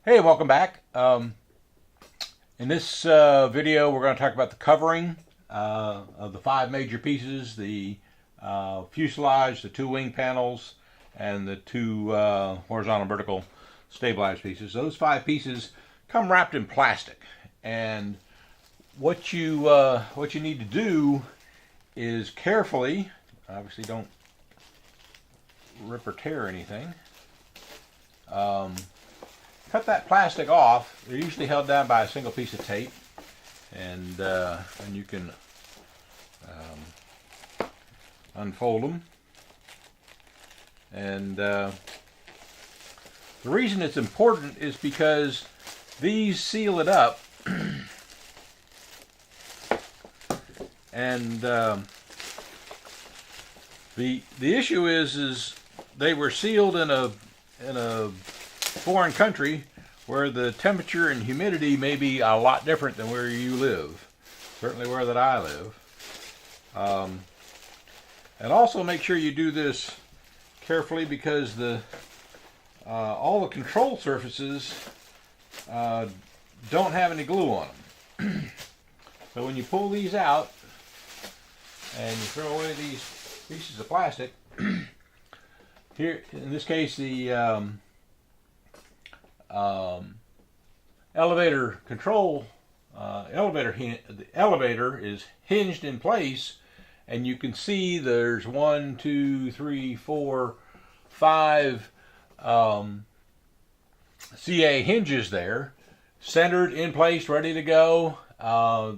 Hey, welcome back. In this video, we're going to talk about the covering of the five major pieces: the fuselage, the two wing panels, and the two horizontal and vertical stabilized pieces. Those five pieces come wrapped in plastic, and what you need to do is carefully, obviously, don't rip or tear anything. Cut that plastic off. They're usually held down by a single piece of tape, and you can unfold them. And the reason it's important is because these seal it up, and the issue is they were sealed in a foreign country where the temperature and humidity may be a lot different than where you live, certainly where that I live. And also make sure you do this carefully because all the control surfaces don't have any glue on them. So when you pull these out and you throw away these pieces of plastic, here in this case the elevator control the elevator is hinged in place, and you can see there's 5 CA hinges there, centered in place, ready to go. They're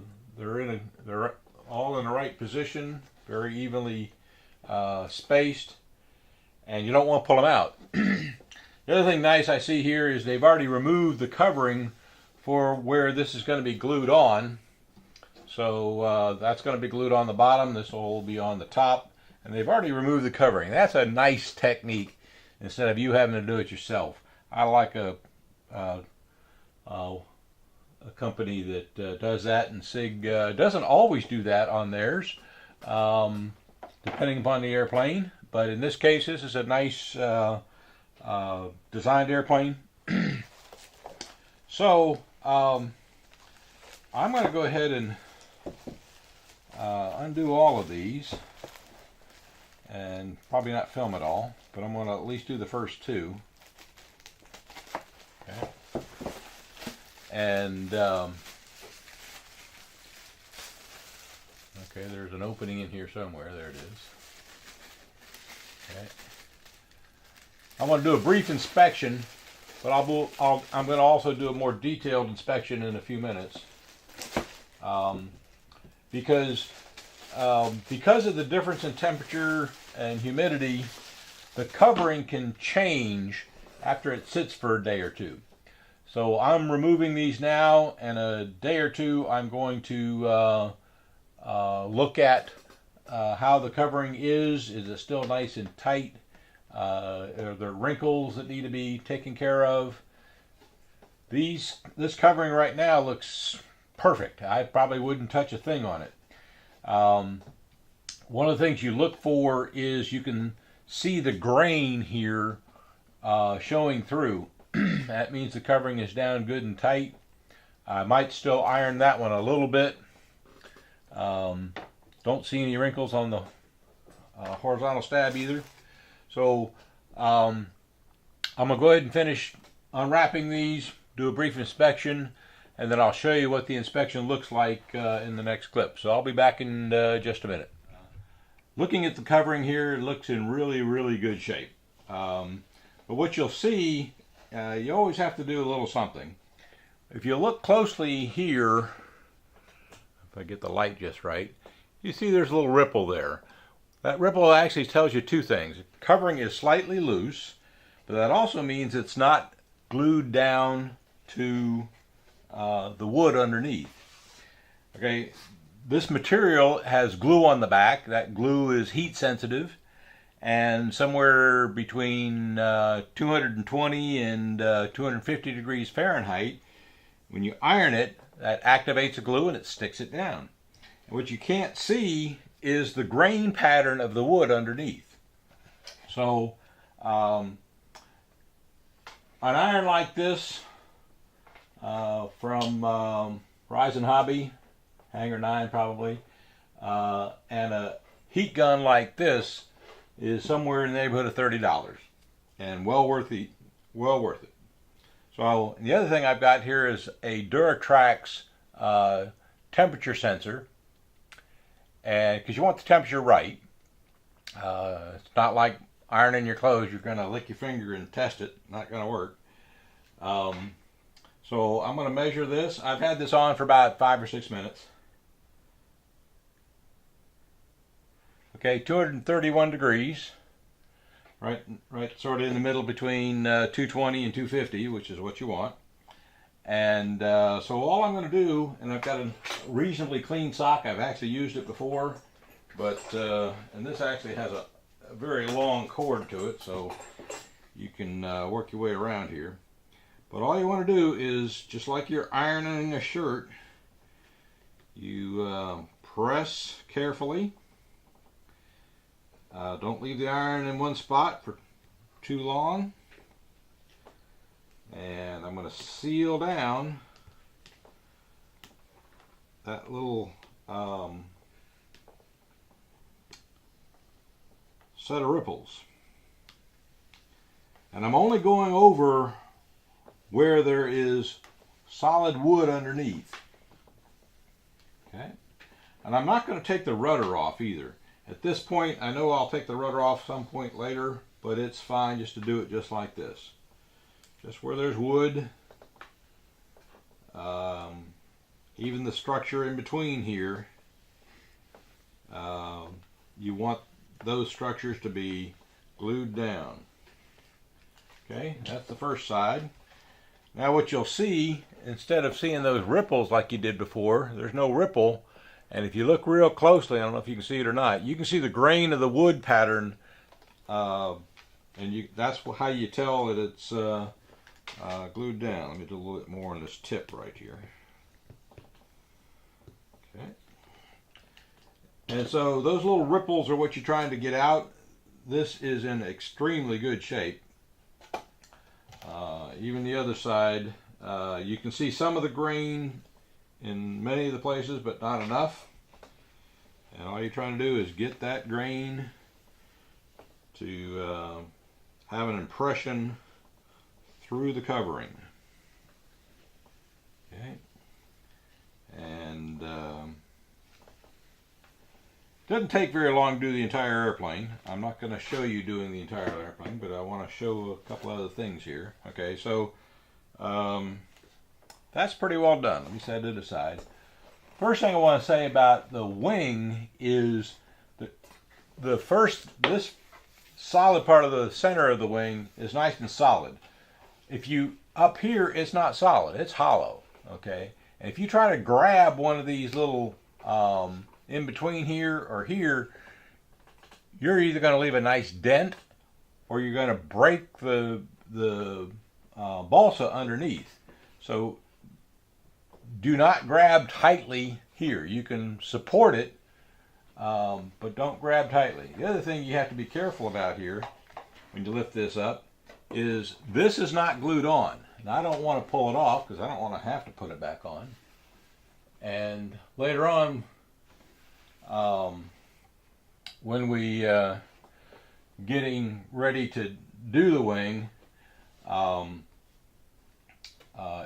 all in the right position, very evenly spaced, and you don't want to pull them out. The other thing nice I see here is they've already removed the covering for where this is going to be glued on. So that's going to be glued on the bottom. This will be on the top. And they've already removed the covering. That's a nice technique instead of you having to do it yourself. I like a company that does that, and SIG doesn't always do that on theirs, depending upon the airplane. But in this case, this is a nice designed airplane. So I'm going to go ahead and undo all of these, and probably not film it all, but I'm going to at least do the first two. Okay. And okay, there's an opening in here somewhere. There it is. Okay. I'm going to do a brief inspection, but I'm going to also do a more detailed inspection in a few minutes. Because of the difference in temperature and humidity, the covering can change after it sits for a day or two. So I'm removing these now, and a day or two I'm going to look at how the covering is. Is it still nice and tight? Are there wrinkles that need to be taken care of? This covering right now looks perfect. I probably wouldn't touch a thing on it. One of the things you look for is you can see the grain here showing through. That means the covering is down good and tight. I might still iron that one a little bit. Don't see any wrinkles on the horizontal stab either. So I'm going to go ahead and finish unwrapping these, do a brief inspection, and then I'll show you what the inspection looks like in the next clip. So I'll be back in just a minute. Looking at the covering here, it looks in really, really good shape. But what you'll see, you always have to do a little something. If you look closely here, if I get the light just right, you see there's a little ripple there. That ripple actually tells you two things. The covering is slightly loose, but that also means it's not glued down to the wood underneath. Okay, this material has glue on the back. That glue is heat sensitive, and somewhere between 220 and 250 degrees Fahrenheit, when you iron it, that activates the glue and it sticks it down. And what you can't see is the grain pattern of the wood underneath. So an iron like this from Rise and Hobby, Hanger 9 probably, and a heat gun like this is somewhere in the neighborhood of $30, and well worth it. Well worth it. So the other thing I've got here is a Duratrax temperature sensor, and because you want the temperature right. It's not like ironing your clothes. You're going to lick your finger and test it. Not going to work. So I'm going to measure this. I've had this on for about 5 or 6 minutes. Okay, 231 degrees. Right sort of in the middle between 220 and 250, which is what you want. And so all I'm going to do, and I've got a reasonably clean sock. I've actually used it before, but and this actually has a very long cord to it, so you can work your way around here. But all you want to do is, just like you're ironing a shirt, you press carefully. Don't leave the iron in one spot for too long. And I'm going to seal down that little set of ripples. And I'm only going over where there is solid wood underneath. Okay? And I'm not going to take the rudder off either. At this point, I know I'll take the rudder off some point later, but it's fine just to do it just like this. Just where there's wood, even the structure in between here, you want those structures to be glued down. Okay, that's the first side. Now what you'll see, instead of seeing those ripples like you did before, there's no ripple. And if you look real closely, I don't know if you can see it or not, you can see the grain of the wood pattern, and that's how you tell that it's glued down. Let me do a little bit more on this tip right here. Okay. And so those little ripples are what you're trying to get out. This is in extremely good shape. Even the other side, you can see some of the grain in many of the places, but not enough. And all you're trying to do is get that grain to have an impression through the covering. Okay. And it doesn't take very long to do the entire airplane. I'm not going to show you doing the entire airplane, but I want to show a couple other things here. Okay, so that's pretty well done. Let me set it aside. First thing I want to say about the wing is that this solid part of the center of the wing is nice and solid. If you, up here, it's not solid, it's hollow, okay? And if you try to grab one of these little in between here or here, you're either going to leave a nice dent or you're going to break the balsa underneath. So do not grab tightly here. You can support it, but don't grab tightly. The other thing you have to be careful about here when you lift this up is this is not glued on. And I don't want to pull it off because I don't want to have to put it back on. And later on, when we getting ready to do the wing,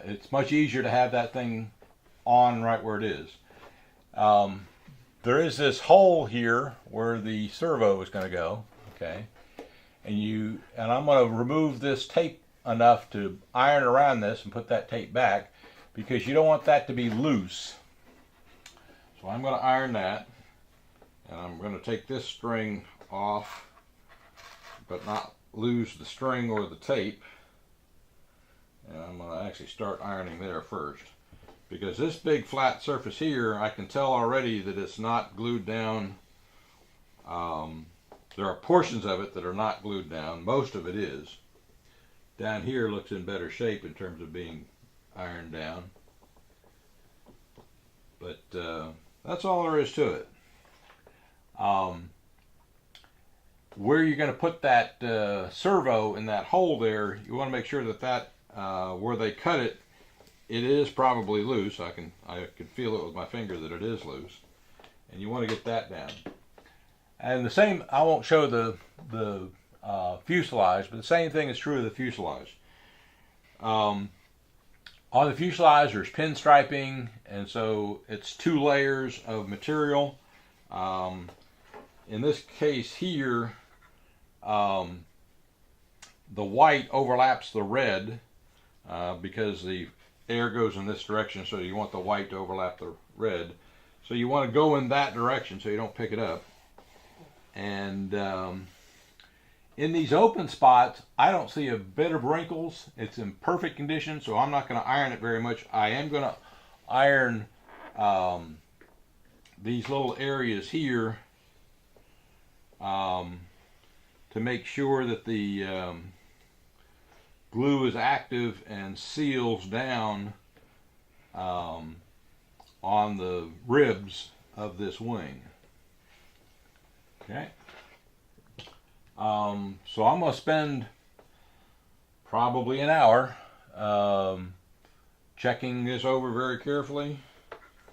it's much easier to have that thing on right where it is. There is this hole here where the servo is going to go, okay? And I'm going to remove this tape enough to iron around this and put that tape back because you don't want that to be loose. So I'm going to iron that, and I'm going to take this string off but not lose the string or the tape. And I'm going to actually start ironing there first, because this big flat surface here, I can tell already that it's not glued down. There are portions of it that are not glued down. Most of it is. Down here looks in better shape in terms of being ironed down. But that's all there is to it. Where you're going to put that servo in that hole there, you want to make sure that where they cut it it is probably loose. I can feel it with my finger that it is loose, and you want to get that down. And the same, I won't show the fuselage, but the same thing is true of the fuselage. On the fuselage, there's pinstriping, and so it's 2 layers of material. In this case here, the white overlaps the red because the air goes in this direction, so you want the white to overlap the red. So you want to go in that direction so you don't pick it up. And in these open spots, I don't see a bit of wrinkles. It's in perfect condition, so I'm not going to iron it very much. I am going to iron these little areas here to make sure that the glue is active and seals down on the ribs of this wing. Okay. So I'm going to spend probably an hour checking this over very carefully.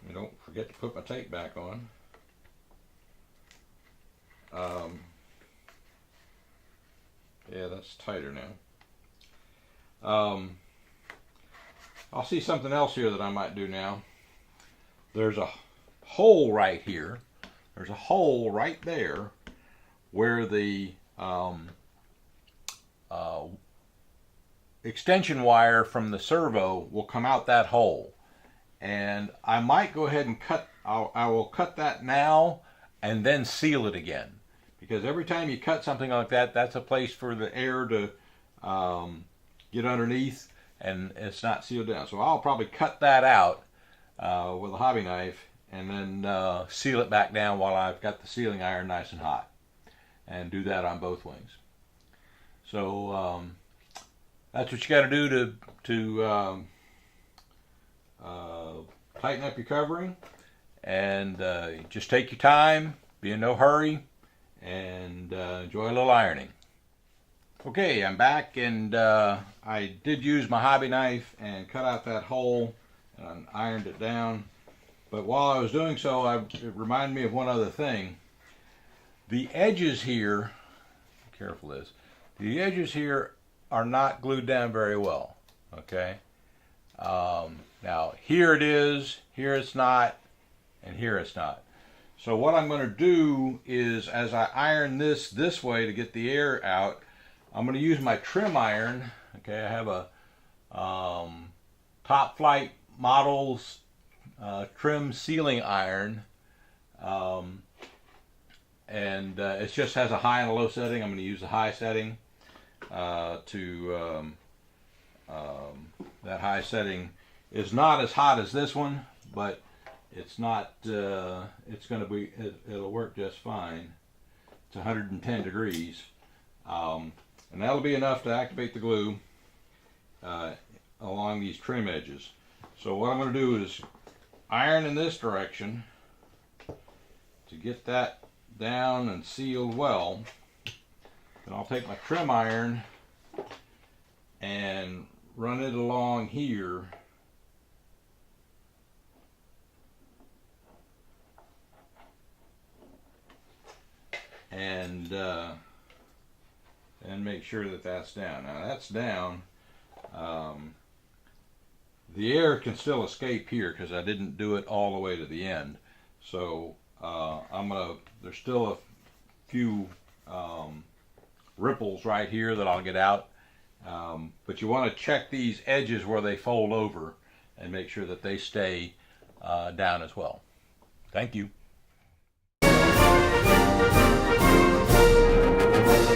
I don't forget to put my tape back on. Yeah, that's tighter now. I'll see something else here that I might do now. There's a hole right here. There's a hole right there where the extension wire from the servo will come out that hole. And I might go ahead and I will cut that now and then seal it again. Because every time you cut something like that, that's a place for the air to get underneath, and it's not sealed down. So I'll probably cut that out with a hobby knife and then seal it back down while I've got the sealing iron nice and hot, and do that on both wings. So that's what you got to do to tighten up your covering, and just take your time, be in no hurry, and enjoy a little ironing. Okay, I'm back, and I did use my hobby knife and cut out that hole and ironed it down. But while I was doing so, it reminded me of one other thing. The edges here, be careful this, the edges here are not glued down very well, okay? Now here it is, here it's not, and here it's not. So what I'm going to do is, as I iron this way to get the air out, I'm going to use my trim iron. Okay, I have a Top Flight Models trim sealing iron, and it just has a high and a low setting. I'm going to use the high setting. That high setting is not as hot as this one, but it's not. It's going to be. It'll work just fine. It's 110 degrees, and that'll be enough to activate the glue along these trim edges. So what I'm going to do is iron in this direction to get that down and sealed well. Then I'll take my trim iron and run it along here. And make sure that that's down. Now that's down. The air can still escape here because I didn't do it all the way to the end. So there's still a few ripples right here that I'll get out. But you want to check these edges where they fold over and make sure that they stay down as well. Thank you.